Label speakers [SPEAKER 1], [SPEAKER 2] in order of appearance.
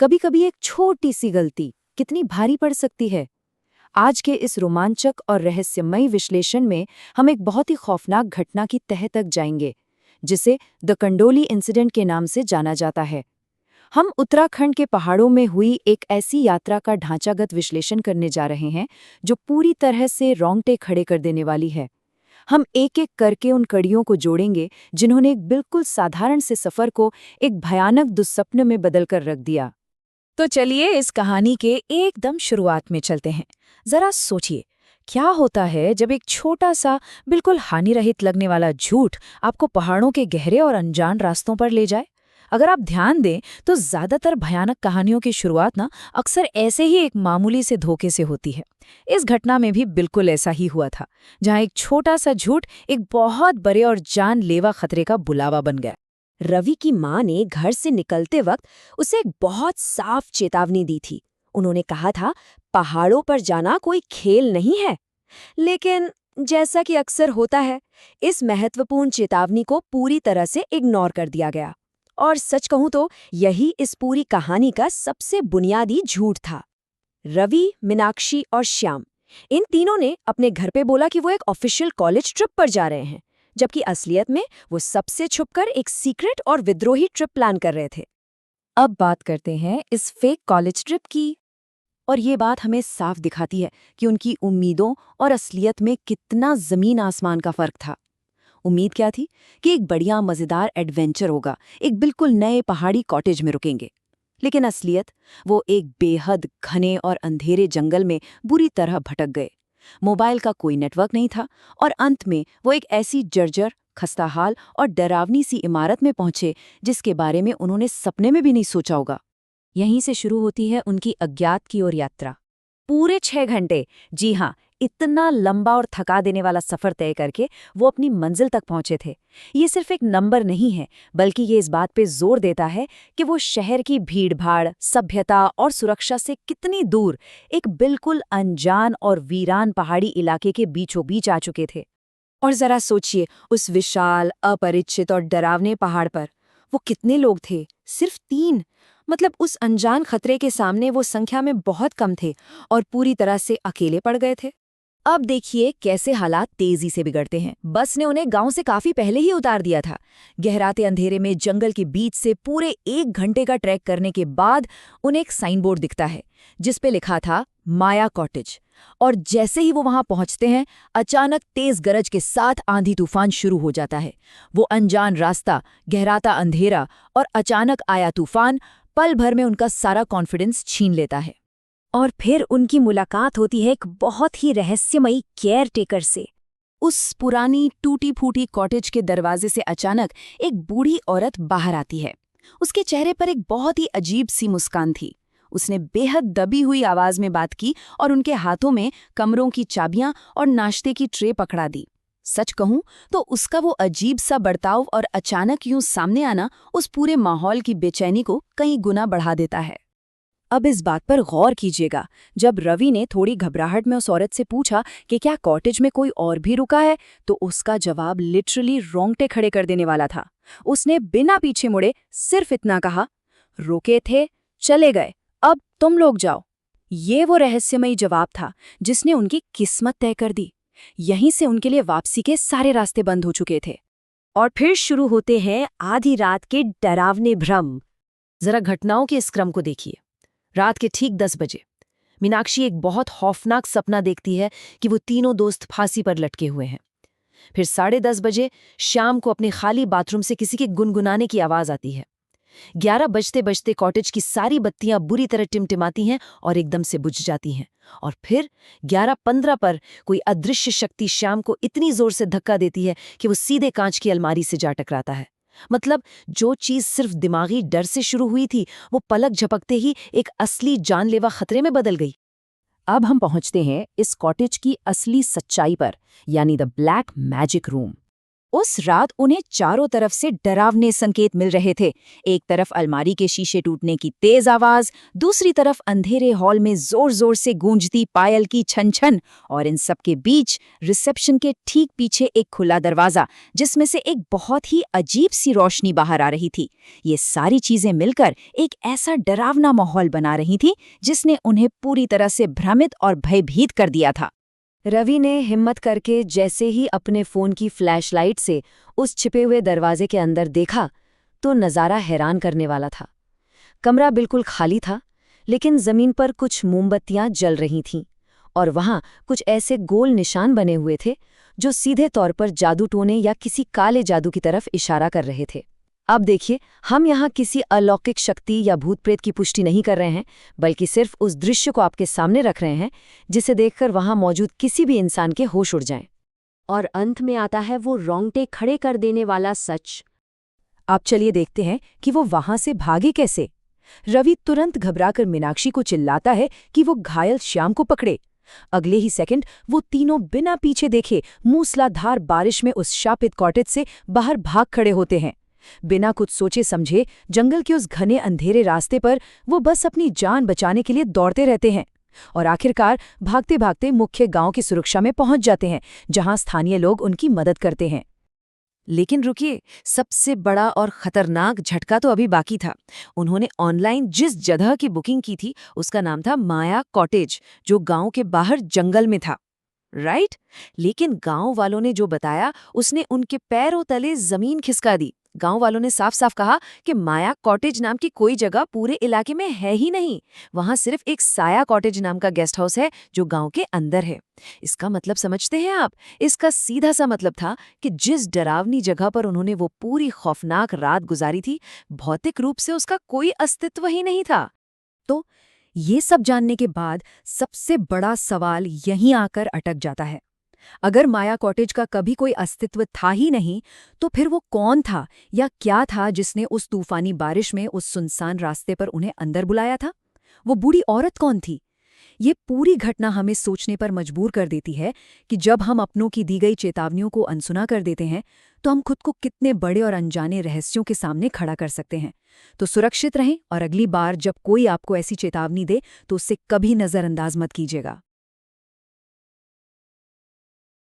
[SPEAKER 1] कभी कभी एक छोटी सी गलती कितनी भारी पड़ सकती है। आज के इस रोमांचक और रहस्यमयी विश्लेषण में हम एक बहुत ही खौफनाक घटना की तह तक जाएंगे, जिसे द कंडोली इंसिडेंट के नाम से जाना जाता है। हम उत्तराखंड के पहाड़ों में हुई एक ऐसी यात्रा का ढांचागत विश्लेषण करने जा रहे हैं जो पूरी तरह से रोंगटे खड़े कर देने वाली है। हम एक एक करके उन कड़ियों को जोड़ेंगे जिन्होंने एक बिल्कुल साधारण से सफर को एक भयानक दुस्सपन में बदल कर रख दिया।
[SPEAKER 2] तो चलिए इस कहानी के एकदम शुरुआत में चलते हैं। जरा सोचिए, क्या होता है जब एक छोटा सा बिल्कुल हानिरहित लगने वाला झूठ आपको पहाड़ों के गहरे और अनजान रास्तों पर ले जाए। अगर आप ध्यान दें तो ज्यादातर भयानक कहानियों की शुरुआत ना अक्सर ऐसे ही एक मामूली से धोखे से होती है। इस घटना में भी बिल्कुल ऐसा ही हुआ था, जहां एक छोटा सा झूठ एक बहुत बड़े और जानलेवा खतरे का बुलावा बन गया।
[SPEAKER 1] रवि की मां ने घर से निकलते वक्त उसे एक बहुत साफ चेतावनी दी थी। उन्होंने कहा था, पहाड़ों पर जाना कोई खेल नहीं है। लेकिन जैसा कि अक्सर होता है, इस महत्वपूर्ण चेतावनी को पूरी तरह से इग्नोर कर दिया गया। और सच कहूं तो यही इस पूरी कहानी का सबसे बुनियादी झूठ था। रवि, मीनाक्षी और श्याम, इन तीनों ने अपने घर पे बोला कि वो एक ऑफिशियल कॉलेज ट्रिप पर जा रहे हैं, जबकि असलियत में वो सबसे छुपकर एक सीक्रेट और विद्रोही ट्रिप प्लान कर रहे थे। अब बात करते हैं इस फेक कॉलेज ट्रिप की। और ये बात हमें साफ दिखाती है कि उनकी उम्मीदों और असलियत में कितना जमीन आसमान का फर्क था। उम्मीद क्या थी कि एक बढ़िया मजेदार एडवेंचर होगा, एक बिल्कुल नए पहाड़ी कॉटेज में रुकेंगे। लेकिन असलियत, वो एक बेहद घने और अंधेरे जंगल में बुरी तरह भटक गए। मोबाइल का कोई नेटवर्क नहीं था और अंत में वो एक ऐसी जर्जर, खस्ताहाल और डरावनी सी इमारत में पहुंचे जिसके बारे में उन्होंने सपने में भी नहीं सोचा होगा। यहीं से शुरू होती है उनकी अज्ञात की ओर यात्रा। पूरे 6 घंटे, जी हाँ, इतना लंबा और थका देने वाला सफर तय करके वो अपनी मंजिल तक पहुंचे थे। ये सिर्फ एक नंबर नहीं है, बल्कि ये इस बात पे जोर देता है कि वो शहर की भीड़-भाड़, सभ्यता और सुरक्षा से कितनी दूर एक बिल्कुल अनजान और वीरान पहाड़ी इलाके के बीचों बीच आ चुके थे। और जरा सोचिए, उस विशाल, अपरिचित और डरावने पहाड़ पर वो कितने लोग थे? सिर्फ 3। मतलब उस अनजान खतरे के सामने वो संख्या में बहुत कम थे और पूरी तरह से अकेले पड़ गए थे। अब देखिए कैसे हालात तेजी से बिगड़ते हैं। बस ने उन्हें गांव से काफी पहले ही उतार दिया था। गहराते अंधेरे में जंगल के बीच से पूरे 1 घंटे का ट्रैक करने के बाद उन्हें एक साइन बोर्ड दिखता है जिसपे लिखा था माया कॉटेज। और जैसे ही वो वहां पहुंचते हैं, अचानक तेज गरज के साथ आंधी तूफान शुरू हो जाता है। वो अनजान रास्ता, गहराता अंधेरा और अचानक आया तूफान पल भर में उनका सारा कॉन्फिडेंस छीन लेता है। और फिर उनकी मुलाकात होती है एक बहुत ही रहस्यमयी केयर टेकर से। उस पुरानी टूटी-फूटी कॉटेज के दरवाजे से अचानक एक बूढ़ी औरत बाहर आती है। उसके चेहरे पर एक बहुत ही अजीब सी मुस्कान थी। उसने बेहद दबी हुई आवाज में बात की और उनके हाथों में कमरों की चाबियां और नाश्ते की ट्रे पकड़ा दी। सच कहूं तो उसका वो अजीब सा बर्ताव और अचानक यूं सामने आना उस पूरे माहौल की बेचैनी को कई गुना बढ़ा देता है। अब इस बात पर गौर कीजिएगा, जब रवि ने थोड़ी घबराहट में उस औरत से पूछा कि क्या कॉटेज में कोई और भी रुका है, तो उसका जवाब लिटरली रोंगटे खड़े कर देने वाला था। उसने बिना पीछे मुड़े सिर्फ इतना कहा, रुके थे, चले गए, अब तुम लोग जाओ। ये वो रहस्यमयी जवाब था जिसने उनकी किस्मत तय कर दी। यहीं से उनके लिए वापसी के सारे रास्ते बंद हो चुके थे। और फिर शुरू होते हैं आधी रात के डरावने भ्रम। जरा घटनाओं के इस क्रम को देखिए। रात के ठीक 10 बजे मीनाक्षी एक बहुत खौफनाक सपना देखती है कि वो तीनों दोस्त फांसी पर लटके हुए हैं। फिर 10:30 बजे शाम को अपने खाली बाथरूम से किसी के गुनगुनाने की आवाज आती है। 11 बजते बजते कॉटेज की सारी बत्तियां बुरी तरह टिमटिमाती हैं और एकदम से बुझ जाती हैं। और फिर 11:15 पर कोई अदृश्य शक्ति शाम को इतनी जोर से धक्का देती है कि वो सीधे कांच की अलमारी से जा टकराता है। मतलब जो चीज सिर्फ दिमागी डर से शुरू हुई थी, वो पलक झपकते ही एक असली जानलेवा खतरे में बदल गई। अब हम पहुंचते हैं इस कॉटेज की असली सच्चाई पर, यानी द ब्लैक मैजिक रूम।
[SPEAKER 2] उस रात उन्हें चारों तरफ से डरावने संकेत मिल रहे थे। एक तरफ अलमारी के शीशे टूटने की तेज आवाज, दूसरी तरफ अंधेरे हॉल में जोर जोर से गूंजती पायल की छन छन, और इन सब के बीच रिसेप्शन के ठीक पीछे एक खुला दरवाजा, जिसमें से एक बहुत ही अजीब सी रोशनी बाहर आ रही थी। ये सारी चीजें मिलकर एक ऐसा डरावना माहौल बना रही थी जिसने उन्हें पूरी तरह से भ्रमित और भयभीत कर दिया था।
[SPEAKER 1] रवि ने हिम्मत करके जैसे ही अपने फोन की फ्लैशलाइट से उस छिपे हुए दरवाजे के अंदर देखा तो नज़ारा हैरान करने वाला था। कमरा बिल्कुल खाली था, लेकिन जमीन पर कुछ मोमबत्तियां जल रही थीं और वहां कुछ ऐसे गोल निशान बने हुए थे जो सीधे तौर पर जादू टोने या किसी काले जादू की तरफ इशारा कर रहे थे। अब देखिए, हम यहाँ किसी अलौकिक शक्ति या भूत प्रेत की पुष्टि नहीं कर रहे हैं, बल्कि सिर्फ उस दृश्य को आपके सामने रख रहे हैं जिसे देखकर वहाँ मौजूद किसी भी इंसान के होश उड़ जाएं। और अंत में आता है वो रोंगटे खड़े कर देने वाला सच।
[SPEAKER 2] आप चलिए देखते हैं कि वो वहां से भागे कैसे। रवि तुरंत घबराकर मीनाक्षी को चिल्लाता है कि वो घायल श्याम को पकड़े। अगले ही सेकंड वो तीनों बिना पीछे देखे मूसलाधार बारिश में उस शापित कॉटेज से बाहर भाग खड़े होते हैं। बिना कुछ सोचे समझे जंगल के उस घने अंधेरे रास्ते पर वो बस अपनी जान बचाने के लिए दौड़ते रहते हैं और आखिरकार भागते भागते मुख्य गांव की सुरक्षा में पहुंच जाते हैं, जहां स्थानीय लोग उनकी मदद करते हैं। लेकिन रुकिए, सबसे बड़ा और खतरनाक झटका तो अभी बाकी था। उन्होंने ऑनलाइन जिस जगह की बुकिंग की थी उसका नाम था माया कॉटेज, जो गांव के बाहर जंगल में था, राइट? लेकिन गांव वालों ने जो बताया उसने उनके पैरों तले जमीन खिसका दी। गांव वालों ने साफ साफ कहा कि माया कॉटेज नाम की कोई जगह पूरे इलाके में है ही नहीं। वहां सिर्फ एक साया कॉटेज नाम का गेस्ट हाउस है जो गांव के अंदर है। इसका मतलब समझते हैं आप? इसका सीधा सा मतलब था कि जिस डरावनी जगह पर उन्होंने वो पूरी खौफनाक रात गुजारी थी, भौतिक रूप से उसका कोई अस्तित्व ही नहीं था। तो ये सब जानने के बाद सबसे बड़ा सवाल यहीं आकर अटक जाता है। अगर माया कॉटेज का कभी कोई अस्तित्व था ही नहीं, तो फिर वो कौन था या क्या था जिसने उस तूफानी बारिश में उस सुनसान रास्ते पर उन्हें अंदर बुलाया था? वो बूढ़ी औरत कौन थी? ये पूरी घटना हमें सोचने पर मजबूर कर देती है कि जब हम अपनों की दी गई चेतावनियों को अनसुना कर देते हैं, तो हम खुद को कितने बड़े और अनजाने रहस्यों के सामने खड़ा कर सकते हैं। तो सुरक्षित रहें और अगली बार जब कोई आपको ऐसी चेतावनी दे तो उसे कभी नज़रअंदाज मत कीजिएगा।